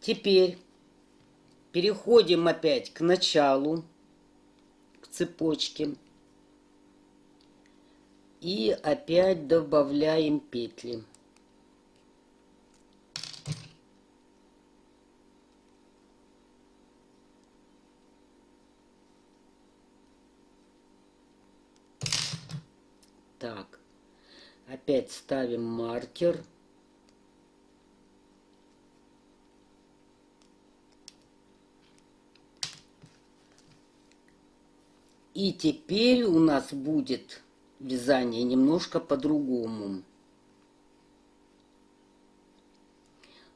Теперь переходим опять к началу, к цепочке. И опять добавляем петли. Так, опять ставим маркер. И теперь у нас будет вязание немножко по-другому.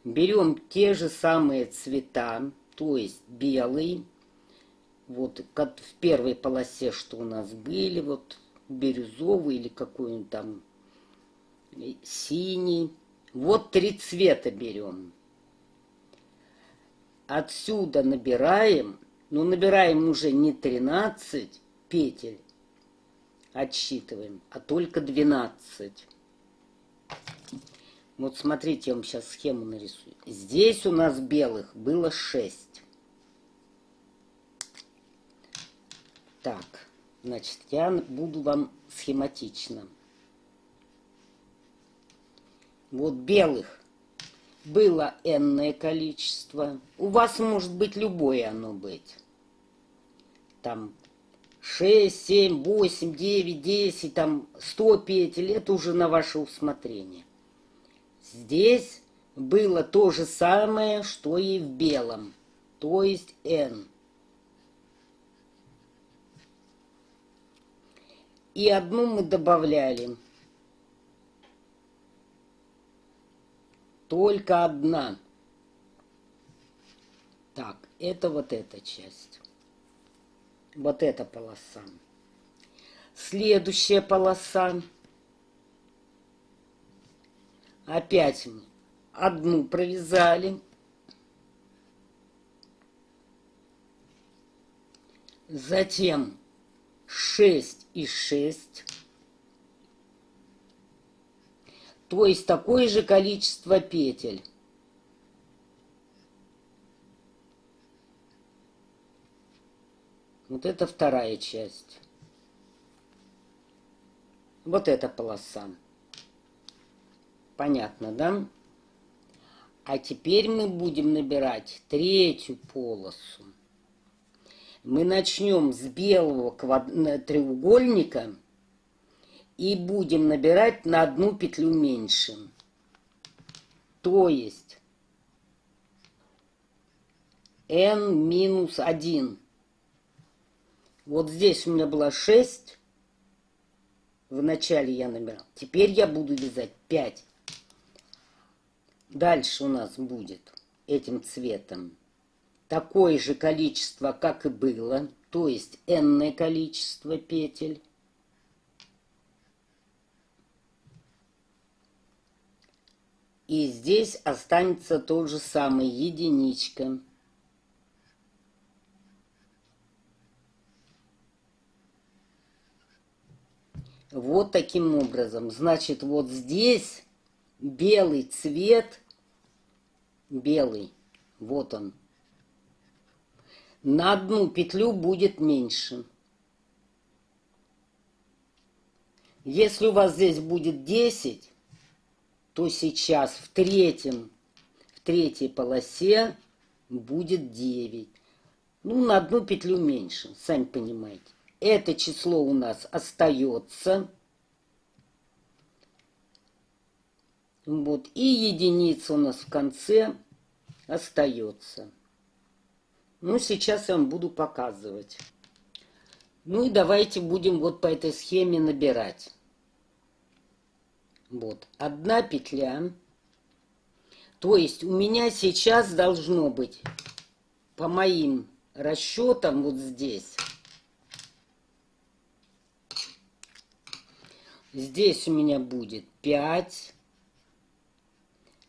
Берем те же самые цвета, то есть белый, вот как в первой полосе, что у нас были, вот бирюзовый или какой-нибудь там синий. Вот 3 цвета берем. Отсюда набираем, но набираем уже не 13 петель, отсчитываем, а только 12. Вот смотрите, я вам сейчас схему нарисую. Здесь у нас белых было 6. Так, значит, я буду вам схематично. Вот белых было энное количество. У вас может быть любое оно быть. Там 6, 7, 8, 9, 10, там 100 петель. Это уже на ваше усмотрение. Здесь было то же самое, что и в белом. То есть N. И одну мы добавляли. Только одна. Так, это вот эта часть. Вот эта полоса. Следующая полоса. Опять мы одну провязали. Затем 6 и 6. То есть такое же количество петель. Вот это вторая часть. Вот эта полоса. Понятно, да? А теперь мы будем набирать третью полосу. Мы начнем с белого треугольника и будем набирать на одну петлю меньше. То есть n-1. Вот здесь у меня было 6. Вначале я набирал. Теперь я буду вязать 5. Дальше у нас будет этим цветом такое же количество, как и было. То есть n-ное количество петель. И здесь останется тот же самый единичка. Вот таким образом. Значит, вот здесь белый цвет, белый, вот он, на одну петлю будет меньше. Если у вас здесь будет 10, то сейчас в третьей полосе будет 9. Ну, на одну петлю меньше, сами понимаете. Это число у нас остается. Вот. И единица у нас в конце остается. Ну, сейчас я вам буду показывать. Ну и давайте будем вот по этой схеме набирать. Вот. Одна петля. То есть у меня сейчас должно быть, по моим расчетам, вот здесь. Здесь у меня будет 5.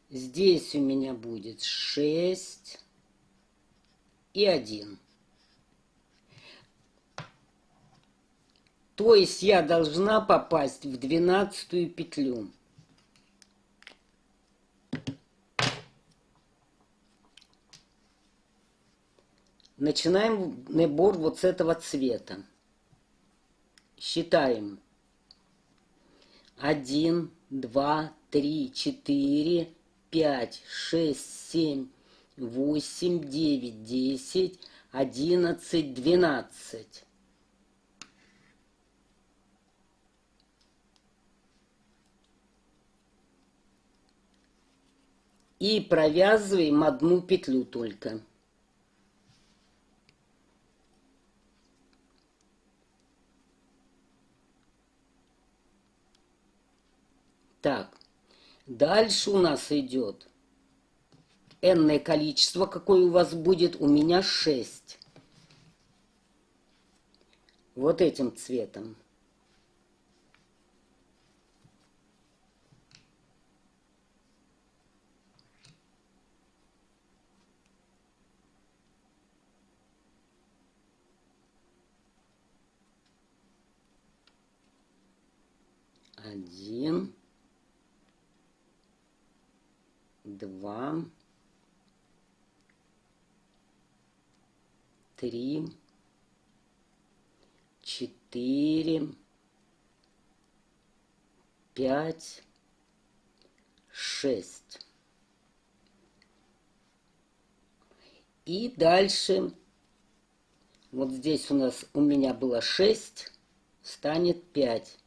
Здесь у меня будет 6 и 1. То есть я должна попасть в 12-ю петлю. Начинаем набор вот с этого цвета. Считаем. 1, 2, 3, 4, 5, 6, 7, 8, 9, 10, 11, 12. И провязываем одну петлю только. Так, дальше у нас идет энное количество, какое у вас будет, у меня 6. Вот этим цветом. Один, два, три, 4, 5, 6. И дальше, вот здесь у меня было 6, станет 5.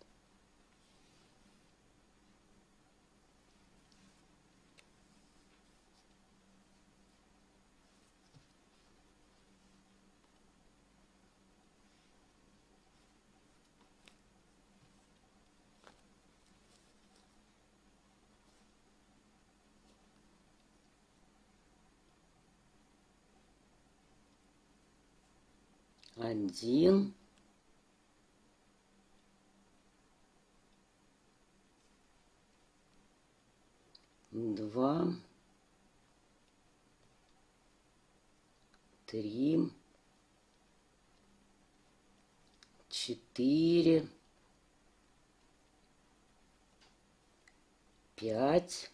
Один, два, три, 4, 5,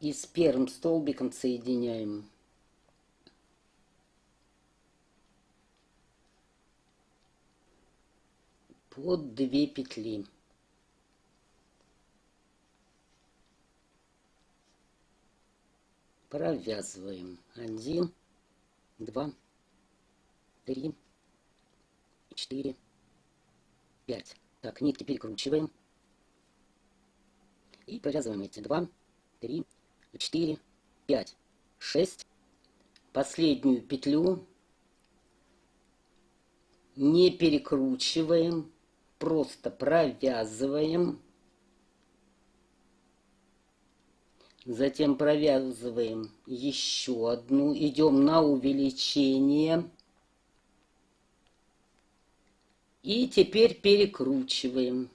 'И с первым столбиком соединяем. Под 2 петли. Провязываем. 1, 2, 3, 4, 5. Так, нитки перекручиваем. И провязываем эти 2, 3, 4, 5, 6. Последнюю петлю не перекручиваем, просто провязываем. Затем провязываем еще одну, идем на увеличение. И теперь перекручиваем.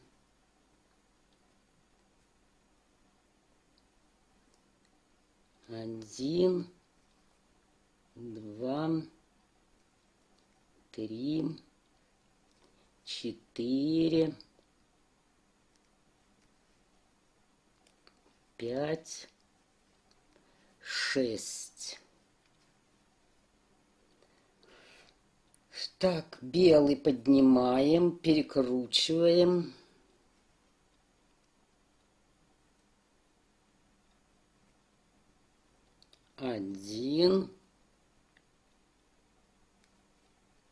Один, два, три, 4, 5, 6. Так, белый поднимаем, перекручиваем. Один,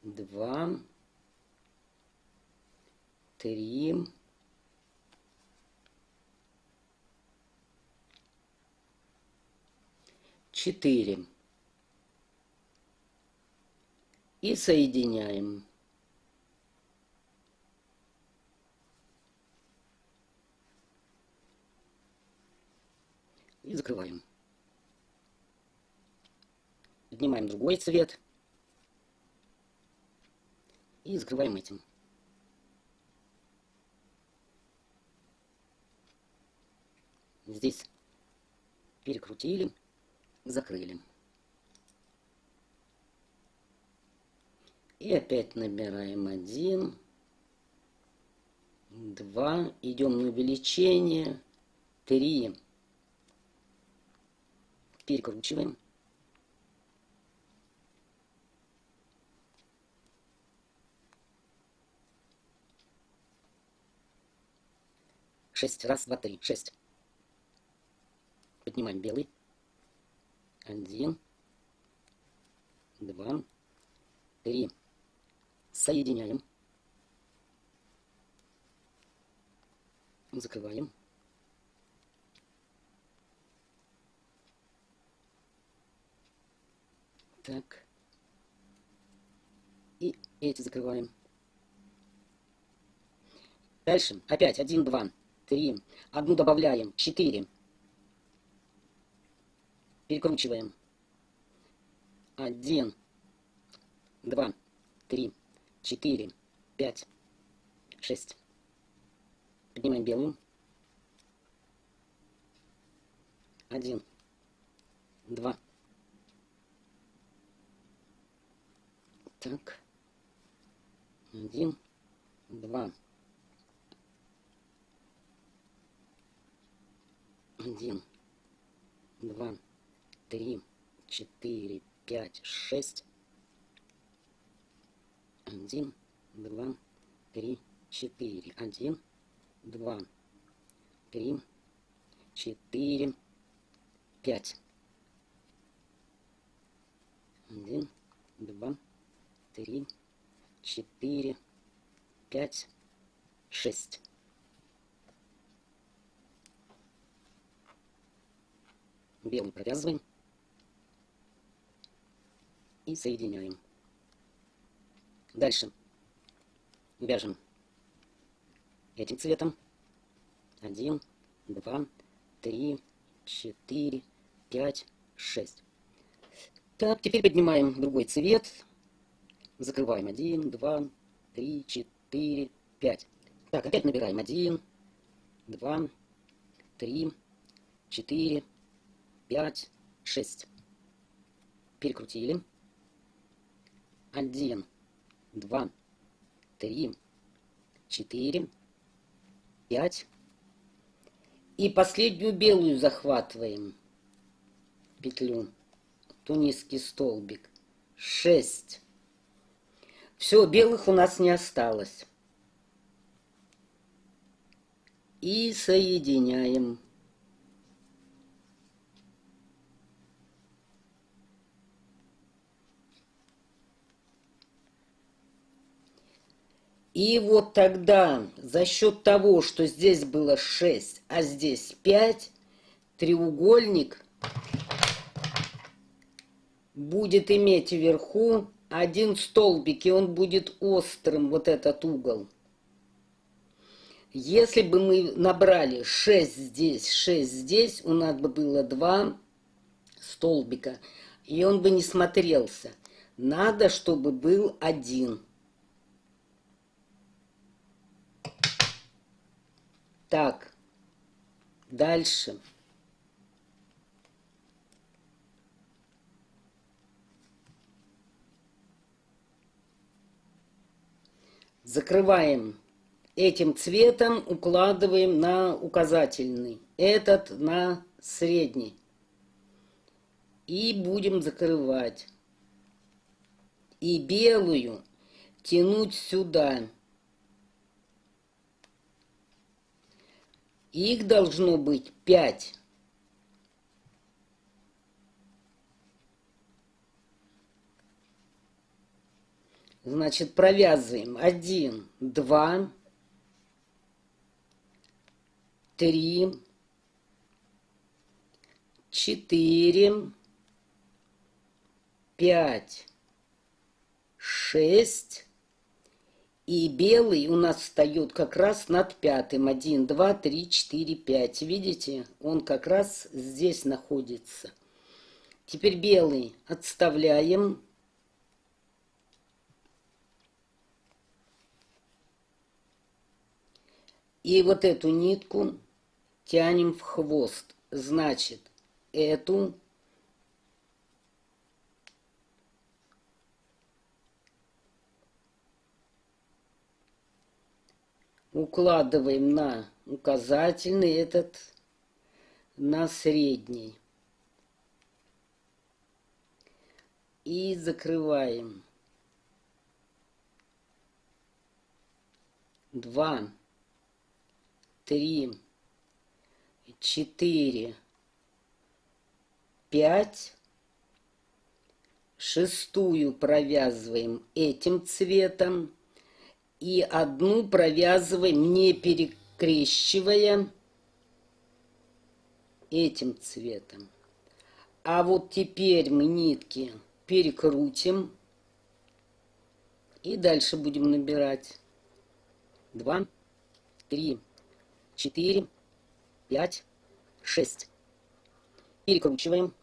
два, три, 4. И соединяем. И закрываем. Поднимаем другой цвет. И закрываем этим. Здесь перекрутили, закрыли. И опять набираем 1, 2, идем на увеличение, 3, Перекручиваем. Шесть. Раз, два, три. 6. Поднимаем белый. 1, 2, 3. Соединяем. Закрываем. Так. И эти закрываем. Дальше. Опять 1, 2, 3. Одну добавляем. 4. Перекручиваем. 1, 2, 3, 4, 5, 6. Поднимаем белую. 1, 2. Так. 1, 2. 1, 2, 3, 4, 5, 6. 1, 2, 3, 4. 1, 2, 3, 4, 5. 1, 2, 3, 4, 5, 6. Белый провязываем и соединяем. Дальше вяжем этим цветом. 1, 2, 3, 4, 5, 6. Так, теперь поднимаем другой цвет. Закрываем 1, 2, 3, 4, 5. Так, опять набираем 1, 2, 3, 4, 5, 6. Перекрутили. 1, 2, 3, 4, 5. И последнюю белую захватываем петлю. Тунисский столбик. 6. Все, белых у нас не осталось. И соединяем. И вот тогда за счет того, что здесь было 6, а здесь 5, треугольник будет иметь вверху один столбик, и он будет острым, вот этот угол. Если бы мы набрали 6 здесь, 6 здесь, у нас бы было 2 столбика, и он бы не смотрелся. Надо, чтобы был один. Так, дальше. Закрываем этим цветом, укладываем на указательный, этот на средний. И будем закрывать. И белую тянуть сюда. Их должно быть 5. Значит, провязываем 1, 2, 3, 4, 5, 6. И белый у нас встает как раз над пятым. 1, 2, 3, 4, 5. Видите? Он как раз здесь находится. Теперь белый отставляем. И вот эту нитку тянем в хвост. Значит, эту укладываем на указательный, этот на средний. И закрываем. 2, 3, 4, 5. Шестую провязываем этим цветом. И одну провязываем, не перекрещивая, этим цветом. А вот теперь мы нитки перекрутим. И дальше будем набирать. 2, 3, 4, 5, 6. Перекручиваем.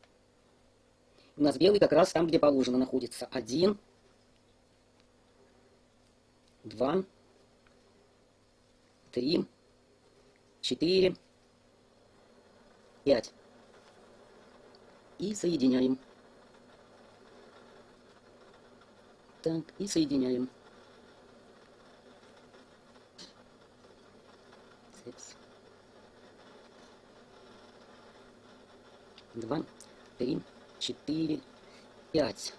У нас белый как раз там, где положено, находится. 1, 2, 3, 4, 5. И соединяем. Так, и соединяем. 2, 3, 4, 5.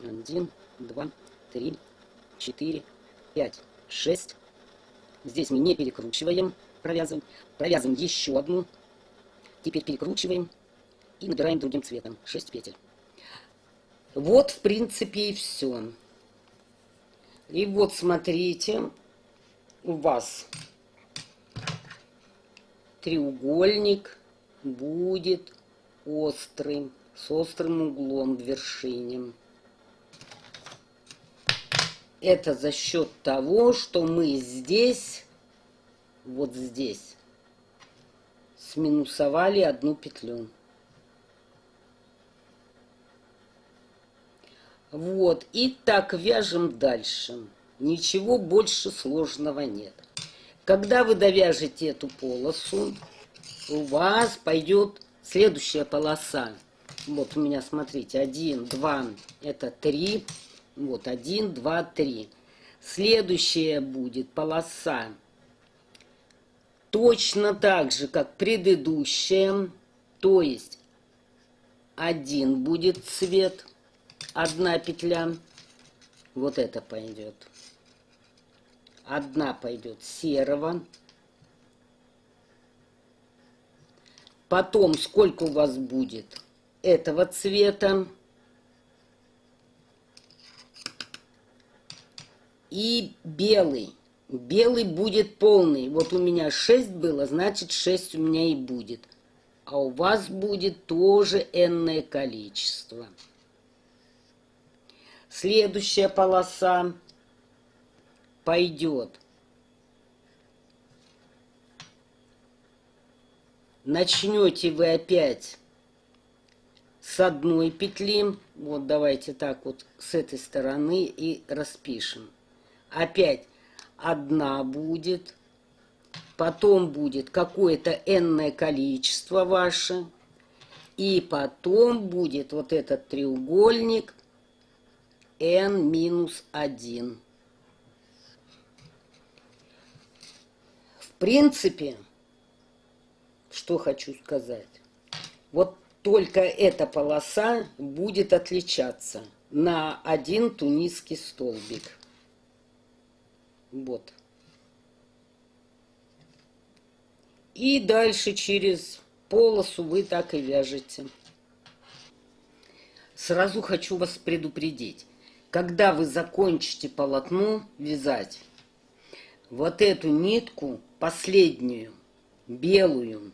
1, 2, 3, 4, 5, 6. Здесь мы не перекручиваем, провязываем. Провязываем еще одну. Теперь перекручиваем и набираем другим цветом. 6 петель. Вот, в принципе, и все. И вот, смотрите, у вас треугольник будет острый, с острым углом в вершине. Это за счет того, что мы здесь, вот здесь, сминусовали одну петлю. Вот, и так вяжем дальше. Ничего больше сложного нет. Когда вы довяжете эту полосу, у вас пойдет следующая полоса. Вот у меня, смотрите, 1, 2, это 3. Вот 1, 2, 3. Следующая будет полоса точно так же, как предыдущая. То есть 1 будет цвет, 1 петля. Вот это пойдет. 1 пойдет серого. Потом сколько у вас будет этого цвета. И белый. Белый будет полный. Вот у меня 6 было, значит 6 у меня и будет. А у вас будет тоже энное количество. Следующая полоса пойдет. Начнете вы опять с 1 петли. Вот давайте так вот с этой стороны и распишем. Опять 1 будет. Потом будет какое-то энное количество ваше. И потом будет вот этот треугольник n-1. В принципе, что хочу сказать. Вот только эта полоса будет отличаться на 1 тунисский столбик. Вот. И дальше через полосу вы так и вяжете. Сразу хочу вас предупредить. Когда вы закончите полотно вязать, вот эту нитку, последнюю, белую,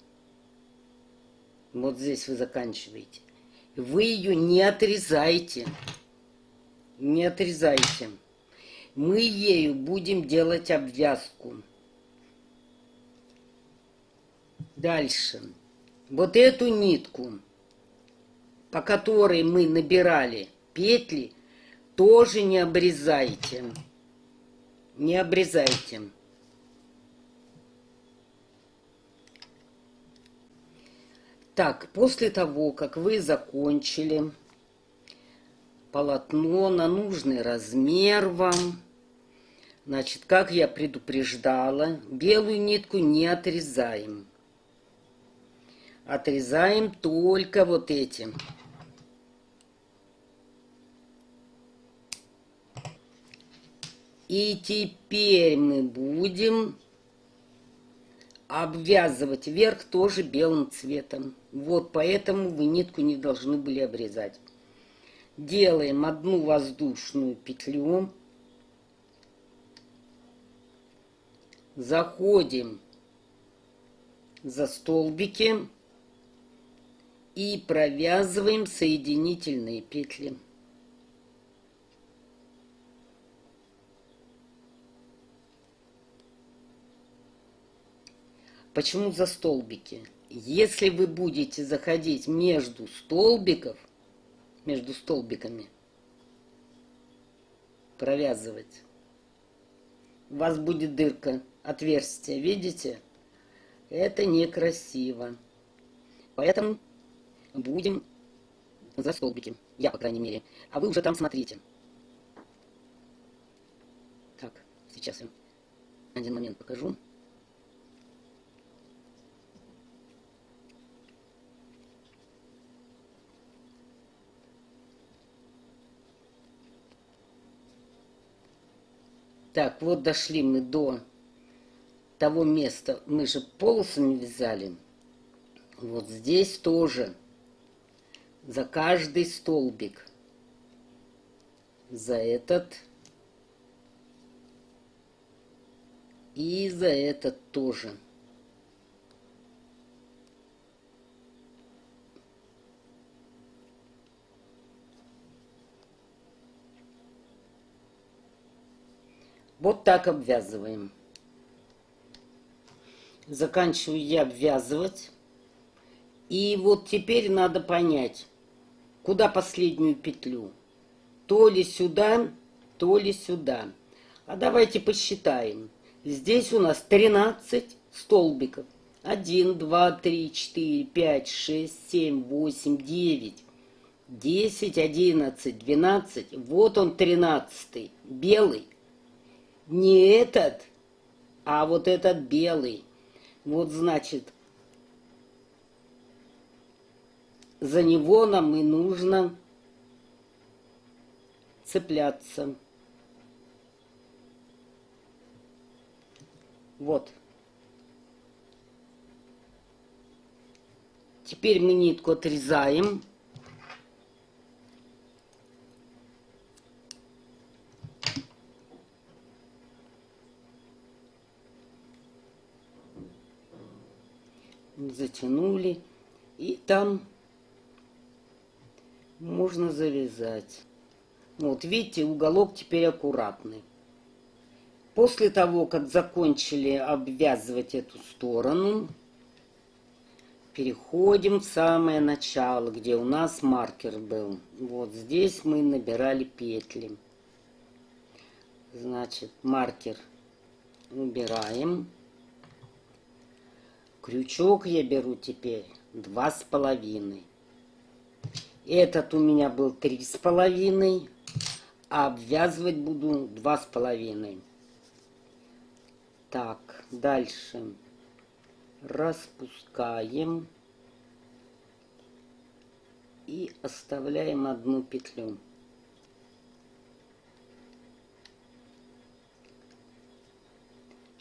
вот здесь вы заканчиваете, вы ее не отрезайте. Не отрезайте. Мы ею будем делать обвязку. Дальше. Вот эту нитку, по которой мы набирали петли, тоже не обрезайте. Не обрезайте. Так, после того, как вы закончили полотно на нужный размер вам, значит, как я предупреждала, белую нитку не отрезаем. Отрезаем только вот эти. И теперь мы будем обвязывать верх тоже белым цветом. Вот поэтому вы нитку не должны были обрезать. Делаем одну воздушную петлю. Заходим за столбики и провязываем соединительные петли. Почему за столбики? Если вы будете заходить между столбиками, провязывать, у вас будет дырка, отверстие, видите? Это некрасиво. Поэтому будем за столбики. Я, по крайней мере. А вы уже там смотрите. Так, сейчас я один момент покажу. Так, вот дошли мы до того места. Мы же полосами вязали. Вот здесь тоже за каждый столбик. За этот. И за этот тоже. Вот так обвязываем. Заканчиваю я обвязывать. И вот теперь надо понять, куда последнюю петлю. То ли сюда, то ли сюда. А давайте посчитаем. Здесь у нас 13 столбиков. 1, 2, 3, 4, 5, 6, 7, 8, 9, 10, 11, 12. Вот он 13, белый. Не этот, а вот этот белый. Вот значит, за него нам и нужно цепляться. Вот. Теперь мы нитку отрезаем. Затянули. И там можно завязать. Вот видите, уголок теперь аккуратный. После того, как закончили обвязывать эту сторону, переходим в самое начало, где у нас маркер был. Вот здесь мы набирали петли. Значит, маркер убираем. Крючок я беру теперь 2,5. Этот у меня был 3,5, а обвязывать буду 2,5. Так, дальше распускаем и оставляем одну петлю.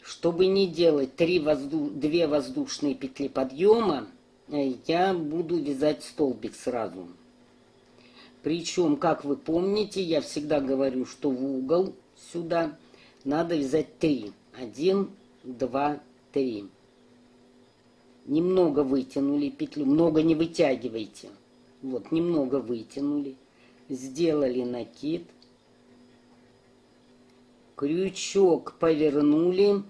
Чтобы не делать 2 воздушные петли подъема, я буду вязать столбик сразу. Причем, как вы помните, я всегда говорю, что в угол сюда надо вязать 3. 1, 2, 3. Немного вытянули петлю, много не вытягивайте. Вот, немного вытянули. Сделали накид. Крючок повернули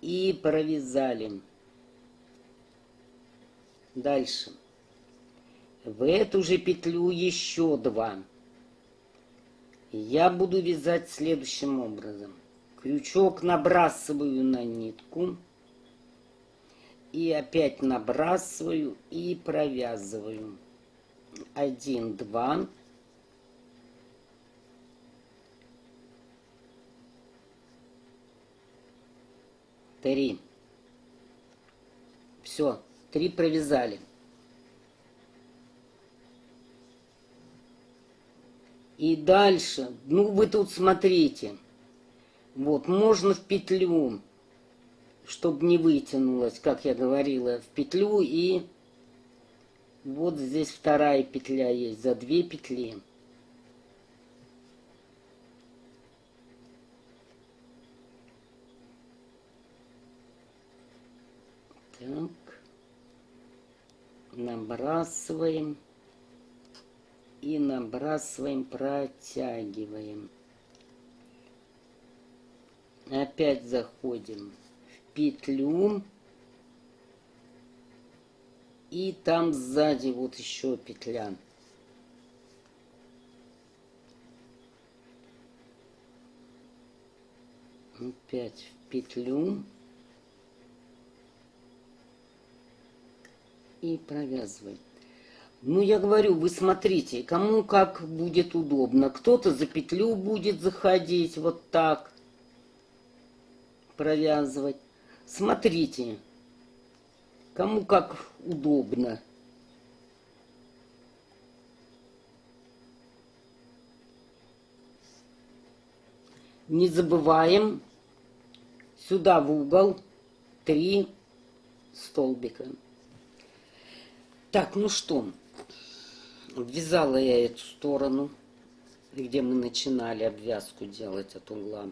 и провязали. Дальше. В эту же петлю еще 2. Я буду вязать следующим образом. Крючок набрасываю на нитку. И опять набрасываю и провязываю. 1, 2. Три. Все, 3 провязали. И И дальше, ну вы тут смотрите, вот можно в петлю, чтобы не вытянулось, как я говорила, в петлю, и вот здесь вторая петля есть, за 2 петли. Так, набрасываем и набрасываем, протягиваем. Опять заходим в петлю. И там сзади вот еще петля. Опять в петлю. И провязываем. Ну, я говорю, вы смотрите, кому как будет удобно. Кто-то за петлю будет заходить, вот так провязывать. Смотрите, кому как удобно. Не забываем сюда в угол 3 столбика. Так, ну что, ввязала я эту сторону, где мы начинали обвязку делать от угла.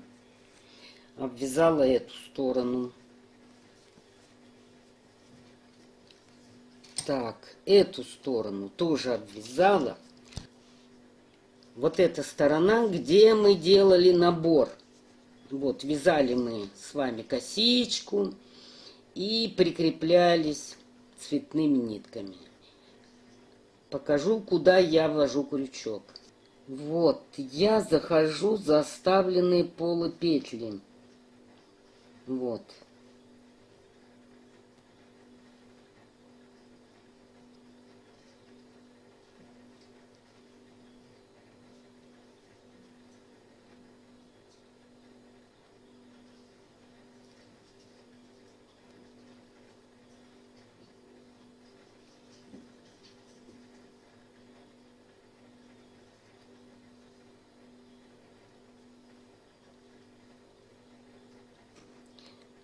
Обвязала эту сторону. Так, эту сторону тоже обвязала. Вот эта сторона, где мы делали набор. Вот, вязали мы с вами косичку и прикреплялись цветными нитками. Покажу, куда я ввожу крючок. Вот, я захожу за оставленные полупетли. Вот.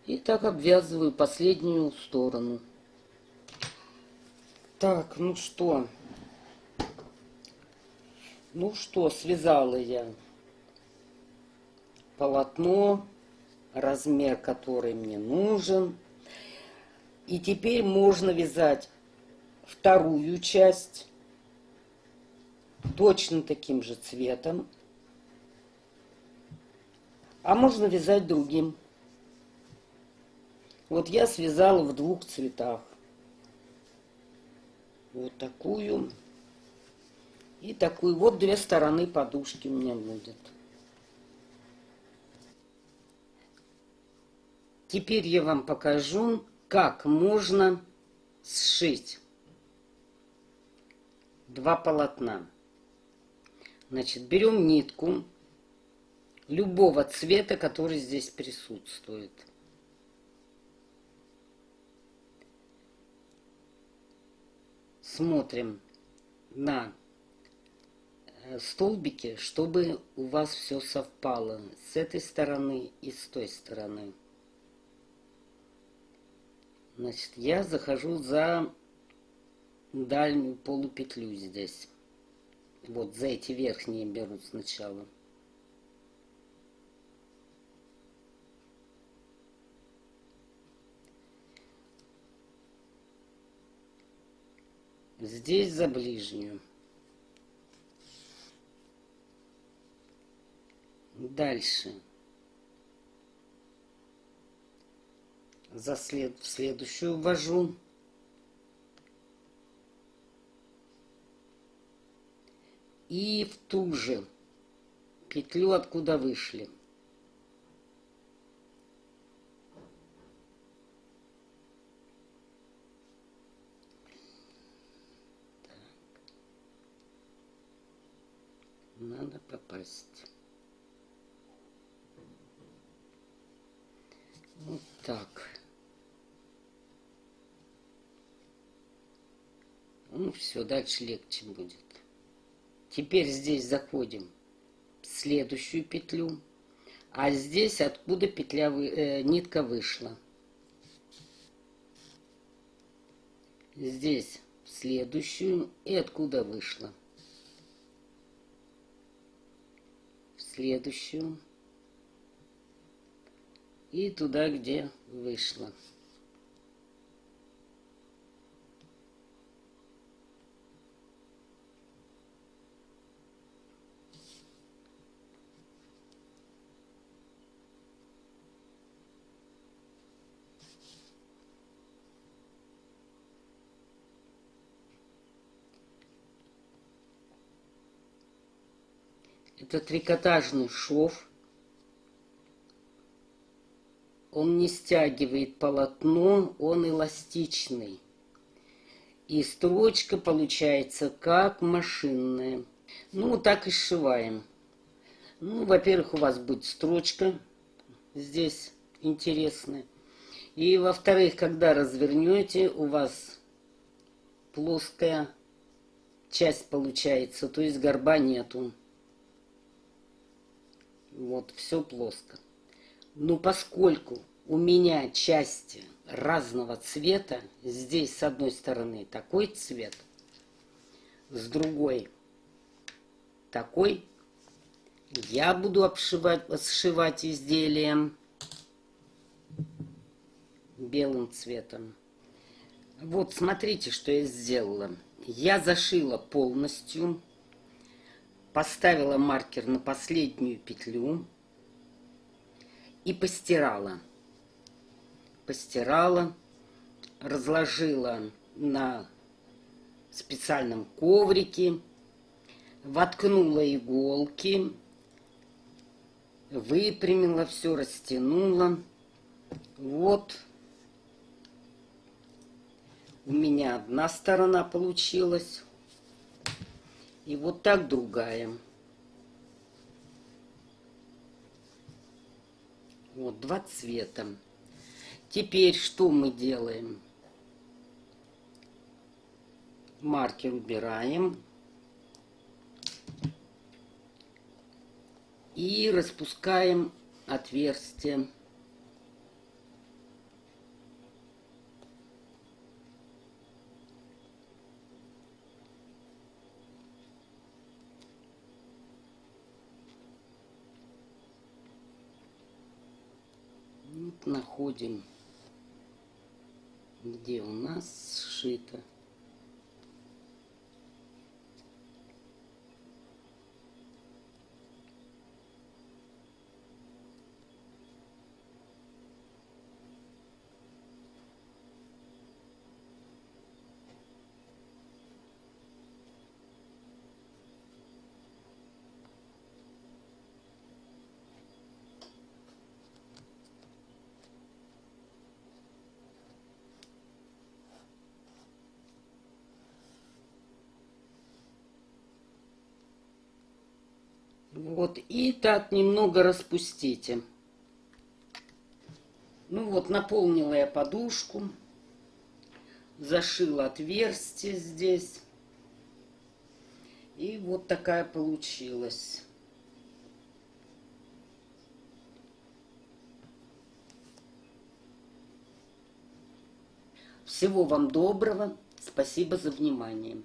И так обвязываю последнюю сторону. Так, ну что? Ну что, связала я полотно, размер, который мне нужен. И теперь можно вязать вторую часть точно таким же цветом. А можно вязать другим. Вот я связала в 2 цветах. Вот такую и такую. Вот 2 стороны подушки у меня будет. Теперь я вам покажу, как можно сшить 2 полотна. Значит, берем нитку любого цвета, который здесь присутствует. Смотрим на столбики, чтобы у вас все совпало с этой стороны и с той стороны. Значит, я захожу за дальнюю полупетлю здесь. Вот за эти верхние беру сначала. Здесь за ближнюю. Дальше. В следующую ввожу. И в ту же петлю, откуда вышли. Так. Надо попасть. Вот так. Ну все, дальше легче будет. Теперь здесь заходим следующую петлю, а здесь откуда нитка вышла. Здесь следующую и откуда вышла. Следующую и туда, где вышла. Это трикотажный шов. Он не стягивает полотно, он эластичный. И строчка получается как машинная. Ну, вот так и сшиваем. Ну, во-первых, у вас будет строчка здесь интересная. И, во-вторых, когда развернете, у вас плоская часть получается, то есть горба нету. Вот, все плоско. Но поскольку у меня части разного цвета, здесь с одной стороны такой цвет, с другой такой, я буду сшивать изделие белым цветом. Вот смотрите, что я сделала. Я зашила полностью, поставила маркер на последнюю петлю и постирала. Постирала, разложила на специальном коврике, воткнула иголки, выпрямила все, растянула. Вот у меня одна сторона получилась, и вот так другая. Вот два цвета. Теперь что мы делаем? Маркер убираем и распускаем отверстие. Вот находим, где у нас сшито. Вот, и так немного распустите. Ну вот, наполнила я подушку, зашила отверстие здесь. И вот такая получилась. Всего вам доброго. Спасибо за внимание.